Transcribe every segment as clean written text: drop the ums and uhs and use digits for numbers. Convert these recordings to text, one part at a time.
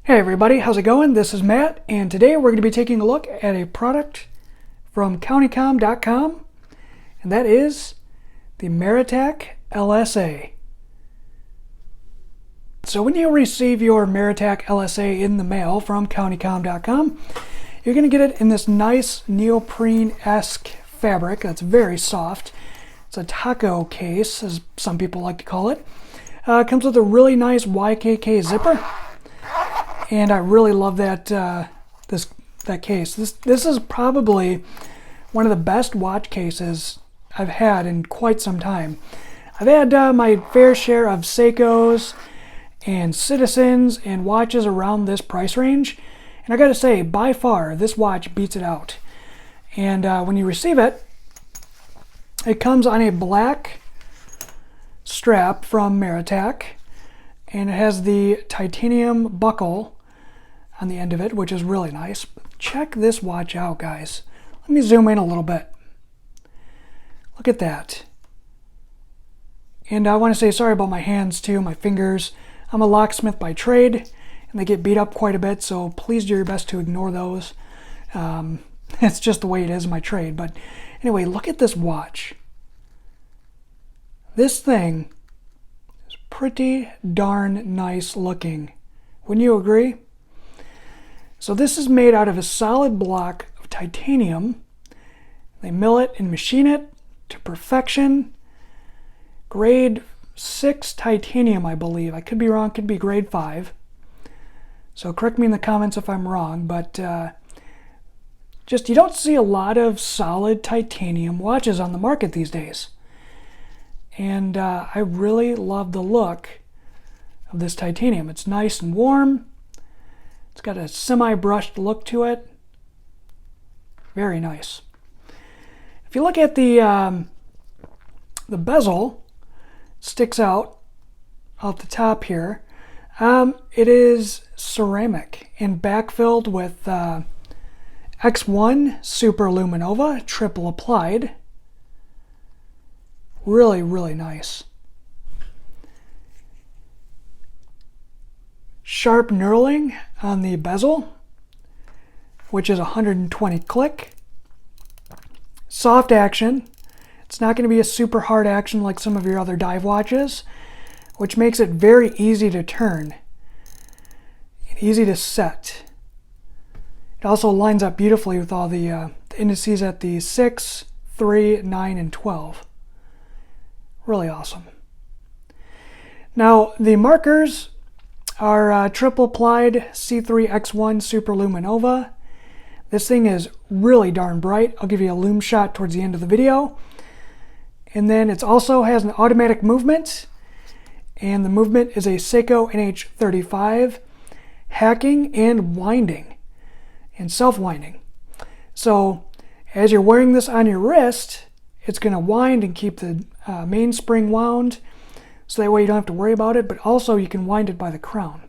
Hey everybody, how's it going? This is Matt, and today we're going to be taking a look at a product from CountyComm.com, and that is the Maratac LSA. So when you receive your Maratac LSA in the mail from CountyComm.com, you're going to get it in this nice neoprene-esque fabric that's very soft. It's a taco case, as some people like to call it. It comes with a really nice YKK zipper. And I really love that that case. This is probably one of the best watch cases I've had in quite some time. I've had my fair share of Seikos and Citizens and watches around this price range, and I gotta say, by far, this watch beats it out. And when you receive it, it comes on a black strap from Maratac, and it has the titanium buckle on the end of it, which is really nice. Check this watch out, guys. Let me zoom in a little bit. Look at that. And I want to say sorry about my hands too, my fingers. I'm a locksmith by trade, and they get beat up quite a bit, so please do your best to ignore those. It's just the way it is in my trade. But anyway, look at this watch. This thing is pretty darn nice looking. Wouldn't you agree? So this is made out of a solid block of titanium. They mill it and machine it to perfection. Grade 6 titanium, I believe. I could be wrong, could be grade 5. So correct me in the comments if I'm wrong, but just you don't see a lot of solid titanium watches on the market these days. And I really love the look of this titanium. It's nice and warm. It's got a semi-brushed look to it. Very nice. If you look at the bezel, sticks out the top here. It is ceramic and backfilled with X1 Super Luminova triple applied. Really, really nice. Sharp knurling on the bezel, which is 120 click. Soft action. It's not going to be a super hard action like some of your other dive watches, which makes it very easy to turn and easy to set. It also lines up beautifully with all the indices at the 6, 3, 9, and 12. Really awesome. Now the markers are triple applied C3X1 Super Luminova. This thing is really darn bright. I'll give you a lume shot towards the end of the video. And then it also has an automatic movement, and the movement is a Seiko NH35 hacking and winding and self-winding. So as you're wearing this on your wrist, it's going to wind and keep the mainspring wound, so that way you don't have to worry about it, but also you can wind it by the crown.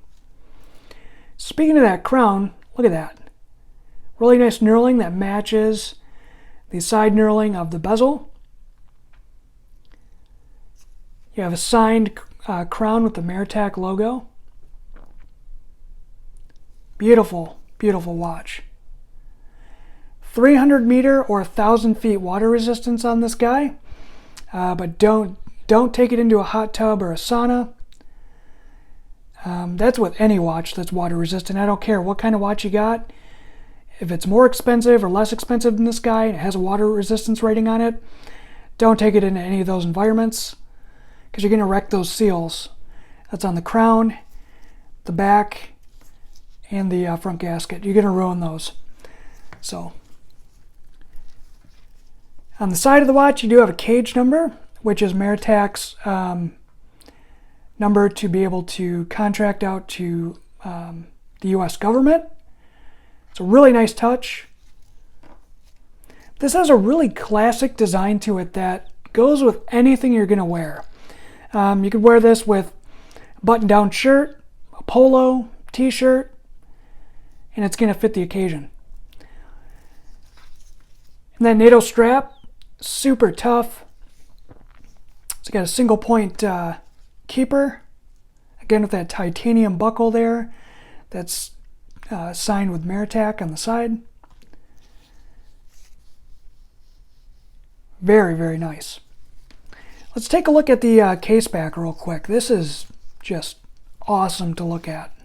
Speaking of that crown, look at that. Really nice knurling that matches the side knurling of the bezel. You have a signed crown with the Maratac logo. Beautiful, beautiful watch. 300 meter or 1,000 feet water resistance on this guy, but don't take it into a hot tub or a sauna. That's with any watch that's water resistant. I don't care what kind of watch you got. If it's more expensive or less expensive than this guy and it has a water resistance rating on it, don't take it into any of those environments, because you're going to wreck those seals. That's on the crown, the back, and the front gasket. You're going to ruin those. So on the side of the watch, you do have a cage number, which is Maratac's number to be able to contract out to the U.S. government. It's a really nice touch. This has a really classic design to it that goes with anything you're going to wear. You could wear this with a button-down shirt, a polo, t-shirt, and it's going to fit the occasion. And that NATO strap, super tough. It's got a single point keeper, again with that titanium buckle there. that's signed with Maratac on the side. Very, very nice. Let's take a look at the case back real quick. This is just awesome to look at.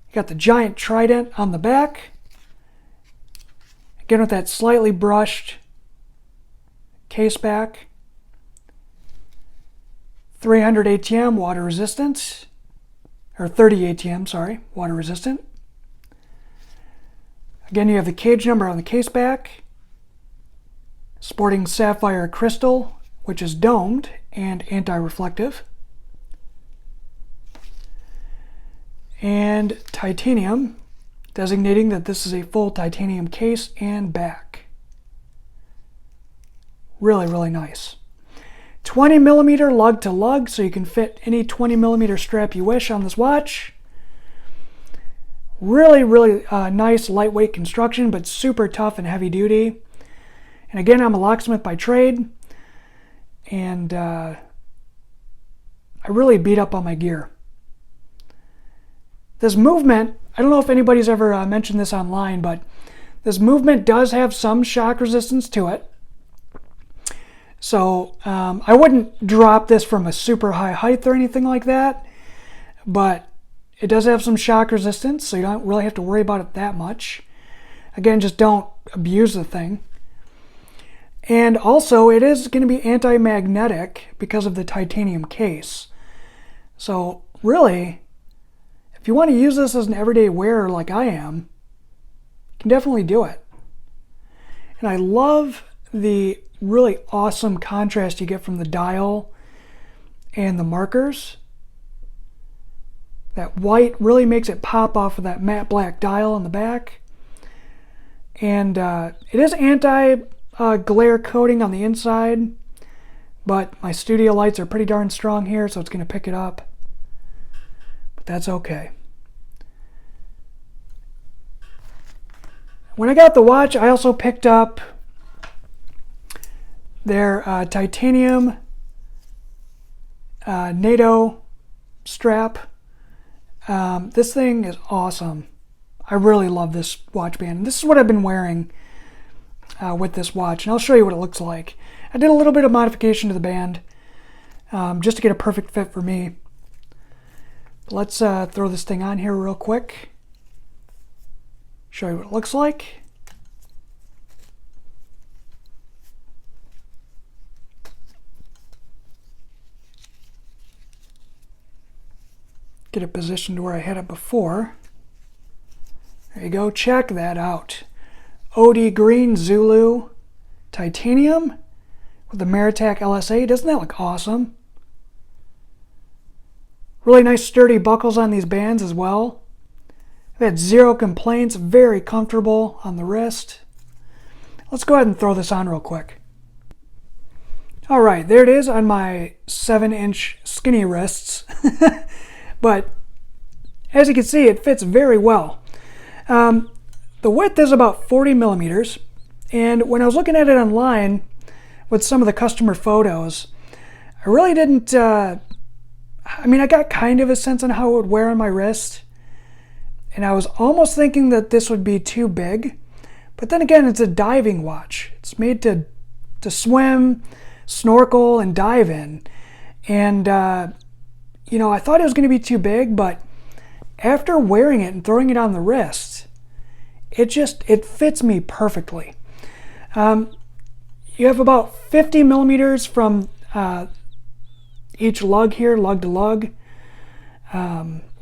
You got the giant trident on the back. Again with that slightly brushed case back. 300 ATM water resistant, or 30 ATM, sorry, water resistant. Again, you have the cage number on the case back. Sporting sapphire crystal, which is domed and anti-reflective. And titanium, designating that this is a full titanium case and back. Really, really nice. 20 millimeter lug to lug, so you can fit any 20 millimeter strap you wish on this watch. Really, really nice lightweight construction, but super tough and heavy duty. And again, I'm a locksmith by trade, and I really beat up on my gear. This movement, I don't know if anybody's ever mentioned this online, but this movement does have some shock resistance to it. So I wouldn't drop this from a super high height or anything like that, but it does have some shock resistance, so you don't really have to worry about it that much. Again, just don't abuse the thing. And also, it is going to be anti-magnetic because of the titanium case. So really, if you want to use this as an everyday wearer like I am, you can definitely do it. And I love the really awesome contrast you get from the dial and the markers. That white really makes it pop off of that matte black dial on the back. And it is anti-glare coating on the inside, but my studio lights are pretty darn strong here, so it's going to pick it up. But that's okay. When I got the watch, I also picked up their titanium NATO strap. This thing is awesome. I really love this watch band. This is what I've been wearing with this watch, and I'll show you what it looks like. I did a little bit of modification to the band just to get a perfect fit for me. Let's throw this thing on here real quick. Show you what it looks like. Get it positioned where I had it before. There you go, check that out. OD Green Zulu titanium with the Maratac LSA. Doesn't that look awesome? Really nice sturdy buckles on these bands as well. I've had zero complaints, very comfortable on the wrist. Let's go ahead and throw this on real quick. Alright, there it is on my 7-inch skinny wrists. But as you can see, it fits very well. The width is about 40 millimeters, and when I was looking at it online with some of the customer photos, I really didn't, I got kind of a sense on how it would wear on my wrist, and I was almost thinking that this would be too big, but then again, it's a diving watch. It's made to swim, snorkel, and dive in, and I thought it was going to be too big, but after wearing it and throwing it on the wrist, it fits me perfectly. You have about 50 millimeters from each lug here, lug to lug,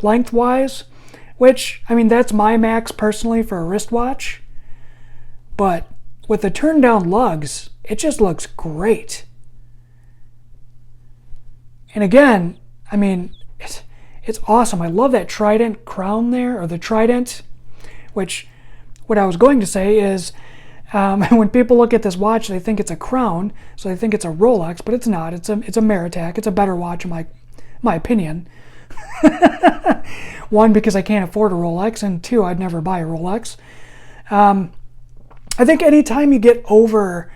lengthwise, which, that's my max personally for a wristwatch. But with the turn down lugs, it just looks great. And again, it's awesome. I love that trident crown there, or the trident, which what I was going to say is when people look at this watch, they think it's a crown, so they think it's a Rolex, but it's not. It's a Maratac. It's a better watch in my opinion. One, because I can't afford a Rolex, and two, I'd never buy a Rolex. I think anytime you get over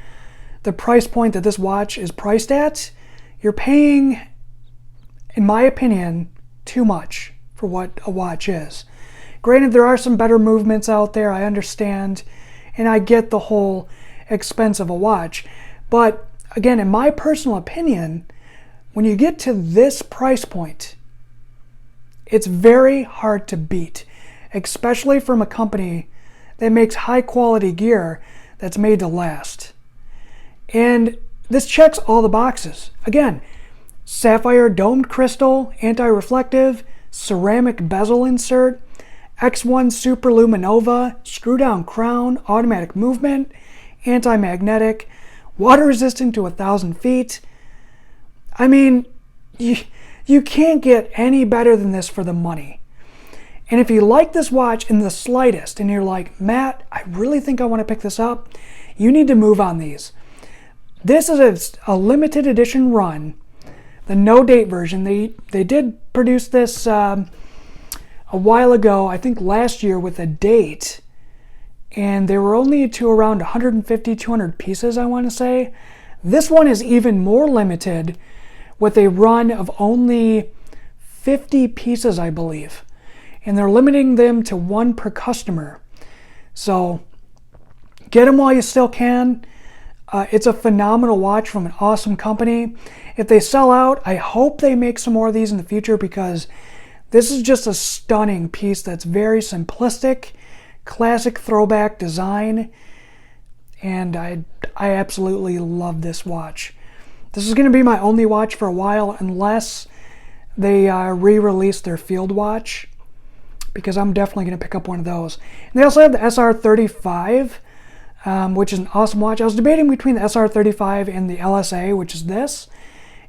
the price point that this watch is priced at, you're paying, in my opinion, too much for what a watch is. Granted, there are some better movements out there, I understand, and I get the whole expense of a watch. But again, in my personal opinion, when you get to this price point, it's very hard to beat, especially from a company that makes high quality gear that's made to last. And this checks all the boxes. Again, sapphire domed crystal, anti-reflective, ceramic bezel insert, X1 Super Luminova, screw down crown, automatic movement, anti-magnetic, water resistant to 1,000 feet. I mean, you can't get any better than this for the money. And if you like this watch in the slightest and you're like, Matt, I really think I want to pick this up, you need to move on these. This is a limited edition run, the no date version. They did produce this a while ago, I think last year, with a date, and they were only to around 150, 200 pieces, I want to say. This one is even more limited, with a run of only 50 pieces, I believe, and they're limiting them to one per customer. So get them while you still can. It's a phenomenal watch from an awesome company. If they sell out, I hope they make some more of these in the future, because this is just a stunning piece that's very simplistic, classic throwback design, and I absolutely love this watch. This is going to be my only watch for a while, unless they re-release their field watch, because I'm definitely going to pick up one of those. And they also have the SR35, which is an awesome watch. I was debating between the SR35 and the LSA, which is this,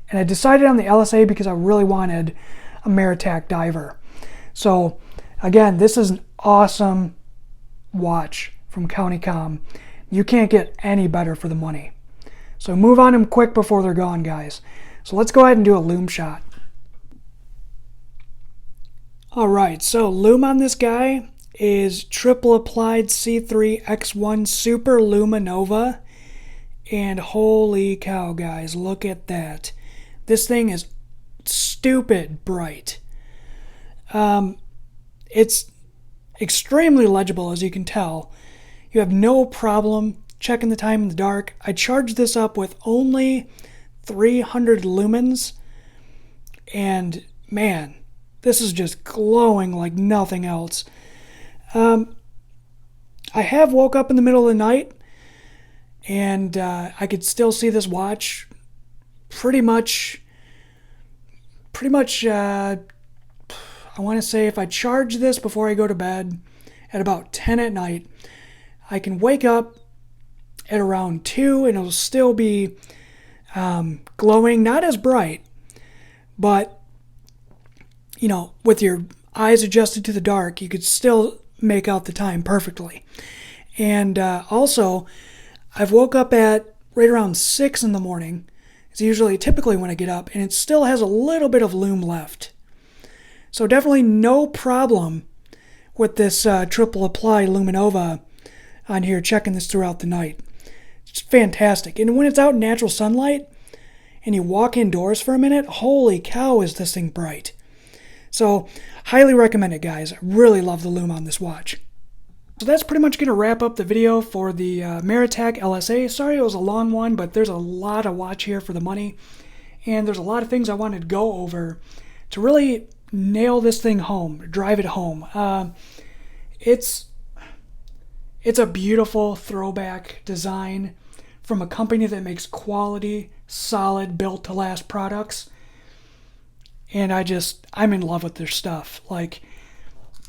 and I decided on the LSA because I really wanted a Maratac diver. So again, this is an awesome watch from CountyComm. You can't get any better for the money. So move on them quick before they're gone, guys. So let's go ahead and do a lume shot. Alright, so lume on this guy is triple applied C3 X1 Super Luminova. And holy cow, guys, look at that. This thing is stupid bright. It's extremely legible, as you can tell. You have no problem checking the time in the dark. I charged this up with only 300 lumens, and man, this is just glowing like nothing else. I have woke up in the middle of the night, and I could still see this watch pretty much, I want to say if I charge this before I go to bed at about 10 at night, I can wake up at around 2 and it'll still be glowing, not as bright, but you know, with your eyes adjusted to the dark, you could still make out the time perfectly. And also, I've woke up at right around 6 in the morning. It's typically when I get up, and it still has a little bit of lume left. So definitely no problem with this triple apply Luminova on here, checking this throughout the night. It's fantastic. And when it's out in natural sunlight and you walk indoors for a minute, holy cow, is this thing bright. So highly recommend it, guys. I really love the lume on this watch. So that's pretty much going to wrap up the video for the Maratac LSA. Sorry it was a long one, but there's a lot of watch here for the money. And there's a lot of things I wanted to go over to really nail this thing home, drive it home. It's a beautiful throwback design from a company that makes quality, solid, built-to-last products. And I'm in love with their stuff. Like,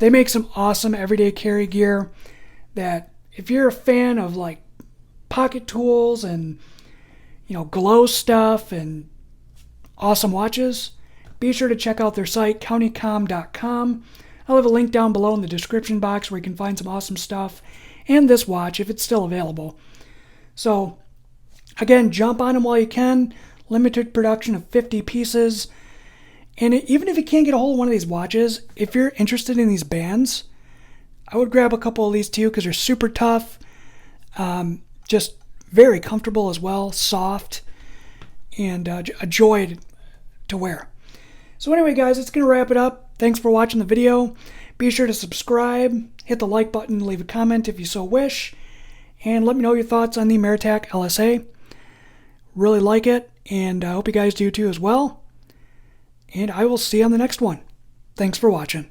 they make some awesome everyday carry gear that if you're a fan of like pocket tools and, you know, glow stuff and awesome watches, be sure to check out their site, CountyComm.com. I'll have a link down below in the description box where you can find some awesome stuff, and this watch if it's still available. So again, jump on them while you can. Limited production of 50 pieces. And even if you can't get a hold of one of these watches, if you're interested in these bands, I would grab a couple of these too, because they're super tough, just very comfortable as well, soft, and a joy to wear. So anyway, guys, it's going to wrap it up. Thanks for watching the video. Be sure to subscribe, hit the like button, leave a comment if you so wish, and let me know your thoughts on the Maratac LSA. Really like it, and I hope you guys do too as well. And I will see you on the next one. Thanks for watching.